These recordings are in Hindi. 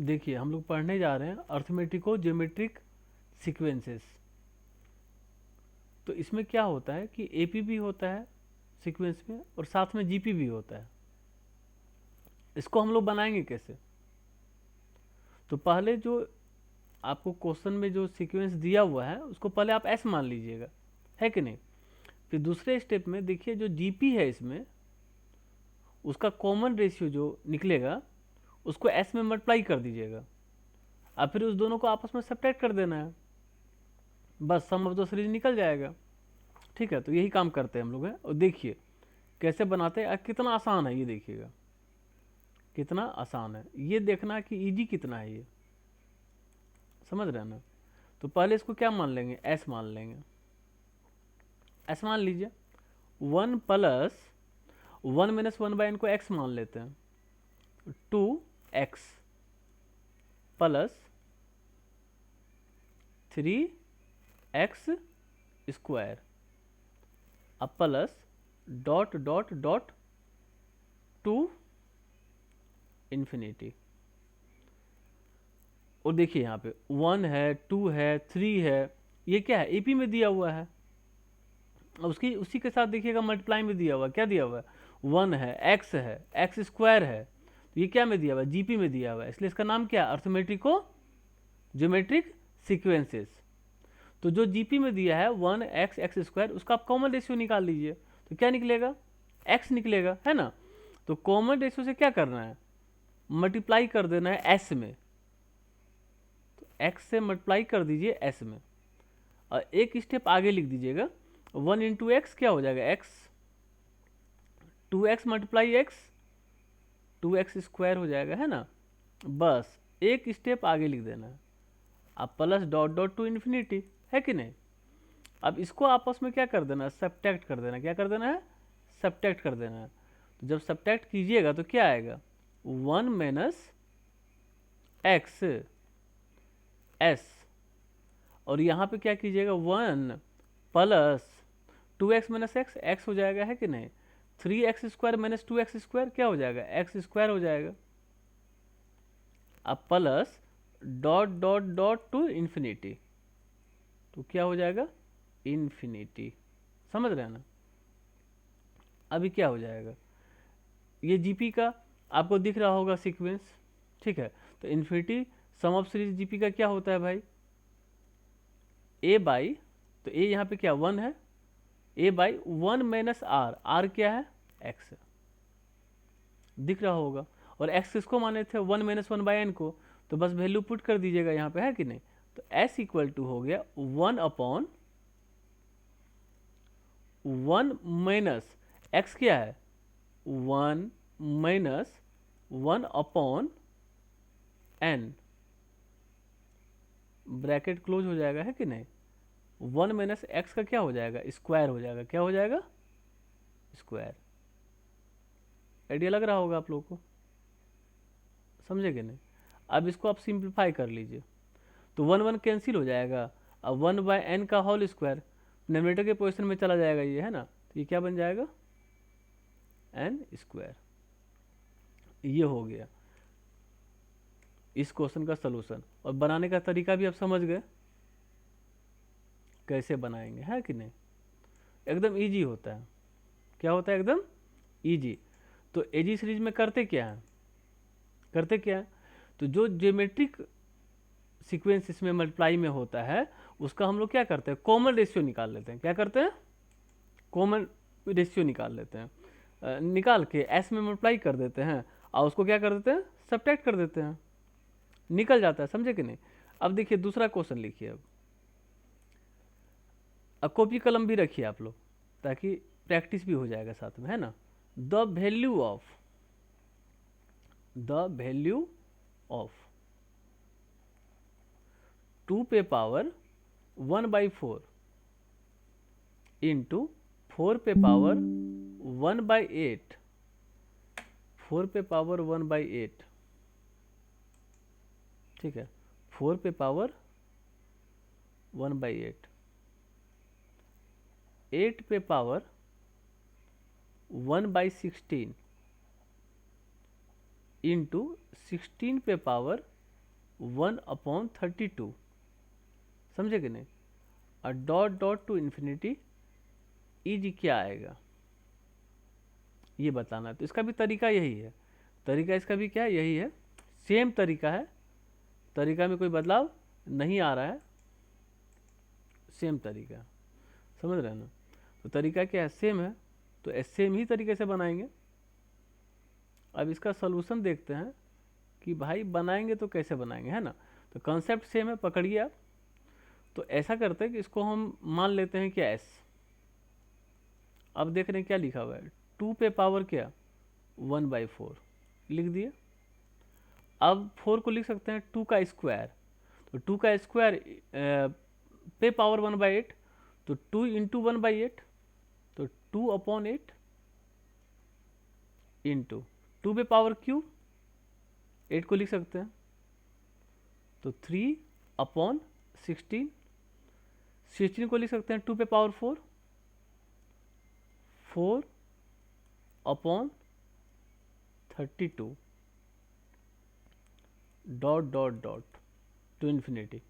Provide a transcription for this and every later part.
देखिए हम लोग पढ़ने जा रहे हैं अर्थमेटिको ज्योमेट्रिक सीक्वेंसेस। तो इसमें क्या होता है कि एपी भी होता है सीक्वेंस में और साथ में जीपी भी होता है। इसको हम लोग बनाएंगे कैसे? तो पहले जो आपको क्वेश्चन में जो सीक्वेंस दिया हुआ है उसको पहले आप एस मान लीजिएगा, है कि नहीं। फिर दूसरे स्टेप में देखिए जो जीपी है इसमें उसका कॉमन रेशियो जो निकलेगा उसको एस में मल्टीप्लाई कर दीजिएगा। अब फिर उस दोनों को आपस में सब्ट्रैक्ट कर देना है, बस सम ऑफ द सीरीज निकल जाएगा। ठीक है, तो यही काम करते हैं हम लोग हैं। और देखिए कैसे बनाते हैं, कितना आसान है ये देखिएगा, कितना आसान है। ये देखना कि इजी कितना है, ये समझ रहे हैं ना। तो पहले इसको क्या मान लेंगे, एस मान लेंगे। एस मान लीजिए, 1 प्लस 1 - 1/n को एक्स मान लेते हैं, 2x प्लस 3x स्क्वायर, अब plus dot dot dot to infinity. और देखिए यहाँ पे 1 है, 2 है, 3 है, ये क्या है एपी में दिया हुआ है। उसकी उसी के साथ देखिएगा मल्टीप्लाई में दिया हुआ है, क्या दिया हुआ है 1 है, x है, x स्क्वायर है। तो ये क्या में दिया हुआ है, जीपी में दिया हुआ है, इसलिए इसका नाम क्या है अर्थमेटिको ज्योमेट्रिक सीक्वेंसेस। तो जो जीपी में दिया है 1x x स्क्वायर, उसका आप कॉमन रेशियो निकाल लीजिए। तो क्या निकलेगा, x निकलेगा, है ना। तो कॉमन रेशियो से क्या करना है, मल्टीप्लाई कर देना है एस में। तो x से मल्टीप्लाई कर दीजिए एस में, और एक स्टेप आगे लिख दीजिएगा 1 इंटू एक्स क्या हो जाएगा x, 2x multiply x 2x square हो जाएगा, है ना। बस एक स्टेप आगे लिख देना है, अब plus dot dot to infinity, है कि नहीं। अब इसको आपस में क्या कर देना है, सब्ट्रैक्ट कर देना। क्या कर देना है, सब्ट्रैक्ट कर देना है। तो जब सब्ट्रैक्ट कीजिएगा तो क्या आएगा, 1 माइनस एक्स एस, और यहाँ पे क्या कीजिएगा 1 plus 2x minus x, x हो जाएगा, है कि नहीं। 3x square minus 2x square क्या हो जाएगा, एक्स स्क्वायर हो जाएगा। अब plus dot dot dot to infinity, तो क्या हो जाएगा इन्फिनिटी, समझ रहे हैं ना। अभी क्या हो जाएगा, ये जीपी का आपको दिख रहा होगा सीक्वेंस, ठीक है। तो infinity sum of series GP का क्या होता है भाई, ए बाई, तो ए यहाँ पे क्या 1 है, ए बाई 1 माइनस आर, आर क्या है एक्स है, दिख रहा होगा। और एक्स किसको माने थे 1 - 1/n को, तो बस वैल्यू पुट कर दीजिएगा यहाँ पे, है कि नहीं। तो s इक्वल टू हो गया 1 अपॉन 1 माइनस एक्स क्या है 1 minus 1 upon n, bracket close हो जाएगा, है कि नहीं। 1 माइनस एक्स का क्या हो जाएगा, स्क्वायर हो जाएगा, क्या हो जाएगा स्क्वायर। आइडिया लग रहा होगा आप लोगों को, समझे कि नहीं। अब इसको आप सिंप्लीफाई कर लीजिए, तो 1 1 कैंसिल हो जाएगा। अब 1/n का होल स्क्वायर नोमिनेटर के पोजीशन में चला जाएगा, ये है ना। तो ये क्या बन जाएगा n स्क्वायर। ये हो गया इस क्वेश्चन का सलूशन। और बनाने का तरीका भी आप समझ गए कैसे बनाएंगे, है कि नहीं। एकदम इजी होता है, क्या होता है एकदम इजी। तो एजी सीरीज में करते क्या है, करते क्या है, तो जो ज्योमेट्रिक सीक्वेंस इसमें मल्टीप्लाई में होता है उसका हम लोग क्या करते हैं, कॉमन रेशियो निकाल लेते हैं। क्या करते हैं, कॉमन रेशियो निकाल लेते हैं। निकाल के एस में मल्टीप्लाई कर देते हैं और उसको क्या कर देते हैं, सब्ट्रैक्ट कर देते हैं, निकल जाता है, समझे कि नहीं। अब देखिए दूसरा क्वेश्चन लिखिए। अब कॉपी कलम भी रखिए आप लोग, ताकि प्रैक्टिस भी हो जाएगा साथ में, है ना। द वैल्यू ऑफ 2 पे पावर 1/4 इंटू 4 पे पावर 1/8, 4 पे पावर 1/8, ठीक है, 4 पे पावर 1/8, 8 पे पावर 1/16 इंटू 16 पे पावर 1/32, समझे कि नहीं। और डॉट डॉट टू इन्फिनिटी ई क्या आएगा ये बताना है। तो इसका भी तरीका यही है, तरीका इसका भी क्या है, यही है, सेम तरीका है, तरीका में कोई बदलाव नहीं आ रहा है, सेम तरीका, समझ रहे हैं ना। तो तरीका क्या है, सेम है, तो सेम ही तरीके से बनाएंगे। अब इसका सॉल्यूशन देखते हैं कि भाई बनाएंगे तो कैसे बनाएंगे, है ना। तो कॉन्सेप्ट सेम है, पकड़िए आप। तो ऐसा करते हैं कि इसको हम मान लेते हैं क्या एस। अब देख रहे हैं क्या लिखा हुआ है, 2 पे पावर क्या 1/4 लिख दिए। अब 4 को लिख सकते हैं 2 का स्क्वायर, तो 2 का स्क्वायर पे पावर 1/8, तो 2 इंटू 1/8, तो 2/8 इंटू 2 पे पावर क्यूब 8 को लिख सकते हैं, तो 3/16, 16 को लिख सकते हैं 2 पे power 4, 4/32 dot dot dot to infinity.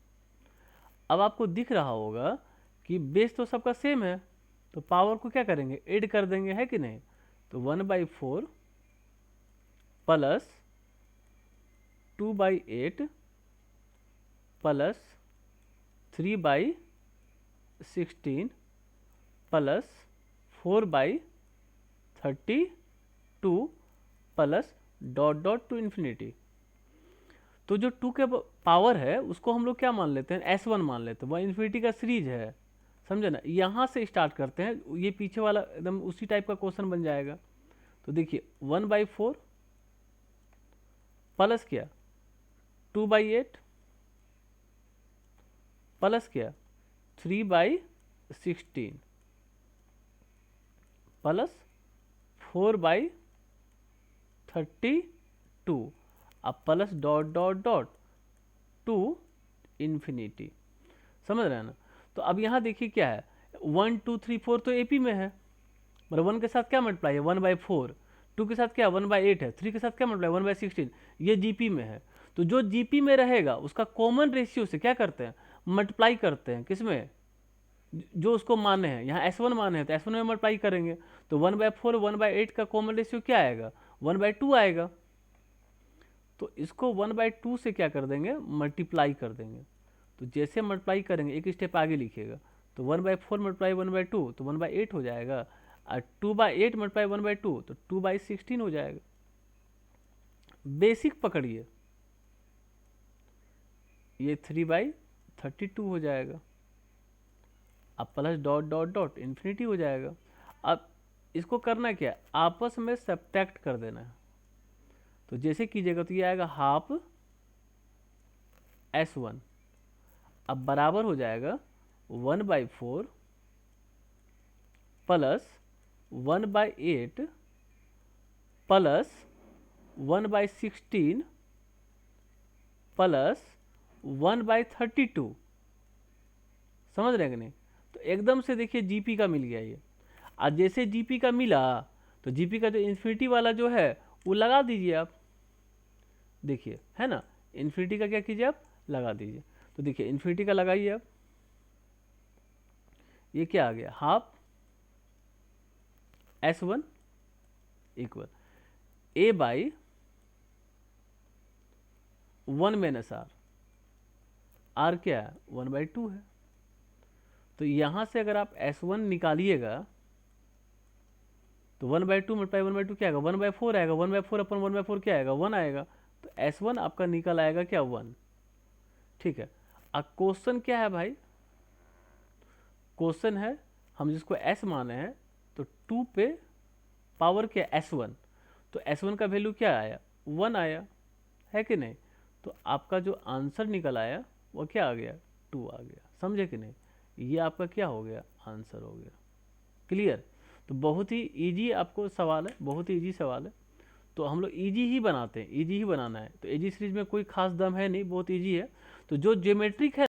अब आपको दिख रहा होगा कि बेस तो सबका सेम है, तो पावर को क्या करेंगे, ऐड कर देंगे, है कि नहीं। तो 1/4 plus 2/8 plus 3/16 plus 4/32 plus dot dot to infinity. तो जो 2 के पावर है उसको हम लोग क्या मान लेते हैं, S1 मान लेते हैं, वह इन्फिनिटी का सीरीज है, समझे ना। यहाँ से स्टार्ट करते हैं, ये पीछे वाला एकदम उसी टाइप का क्वेश्चन बन जाएगा। तो देखिए 1/4 प्लस क्या 2/8 प्लस क्या 3/16 प्लस 4/32 अब plus dot dot dot to infinity, समझ रहे हैं ना। तो अब यहाँ देखिए क्या है, 1 2 3 4 तो एपी में है, मतलब 1 के साथ क्या मल्टीप्लाई है 1/4, 2 के साथ क्या 1/8 है, 3 के साथ क्या मल्टीप्लाई 1/16, ये जीपी में है। तो जो जीपी में रहेगा उसका कॉमन रेशियो से क्या करते हैं, मल्टीप्लाई करते हैं, किसमें, जो उसको माने हैं, यहाँ S1 माने हैं तो S1 में मल्टीप्लाई करेंगे। तो 1/4 1/8 का कॉमन रेशियो क्या आएगा 1/2 आएगा। तो इसको 1/2 से क्या कर देंगे, मल्टीप्लाई कर देंगे। तो जैसे मल्टीप्लाई करेंगे एक स्टेप आगे लिखिएगा, तो 1/4 मल्टीप्लाई 1/2 तो 1/8 हो जाएगा, और 2/8 मल्टीप्लाई 1/2 तो 2/16 हो जाएगा। बेसिक पकड़िए, ये 3/32 हो जाएगा, अब plus dot dot dot infinity हो जाएगा। अब इसको करना क्या है, आपस में सब्ट्रैक्ट कर देना है। तो जैसे कीजिएगा तो ये आएगा हाफ S1, अब बराबर हो जाएगा 1/4 प्लस 1/8 प्लस 1/16 प्लस 1/32, समझ रहे हैं कि नहीं। तो एकदम से देखिए जीपी का मिल गया ये। आज जैसे जीपी का मिला तो जीपी का जो इन्फिनिटी वाला जो है वो लगा दीजिए आप, देखिए है ना, इन्फिनिटी का क्या कीजिए आप लगा दीजिए। तो देखिए इन्फिनिटी का लगाइए आप, ये क्या आ गया half S1 equal A/1 - R क्या है 1/2 है। तो यहां से अगर आप S1 निकालिएगा तो 1/2 मल्टीप्लाई 1/2 क्या आएगा 1/4 आएगा, 1/4 अपन 1/4 क्या आएगा 1 आएगा। तो S1 आपका निकल आएगा क्या 1, ठीक है। अब क्वेश्चन क्या है भाई, क्वेश्चन है हम जिसको S माने हैं, तो 2 पे पावर क्या S1, तो S1 का वैल्यू क्या आया 1 आया, है कि नहीं। तो आपका जो आंसर निकल आया वो क्या आ गया 2 आ गया, समझे कि नहीं। ये आपका क्या हो गया आंसर हो गया, क्लियर। तो बहुत ही इजी आपको सवाल है, बहुत ही इजी सवाल है। तो हम लोग इजी ही बनाते हैं, इजी ही बनाना है। तो इजी सीरीज में कोई खास दम है नहीं, बहुत इजी है। तो जो ज्योमेट्रिक है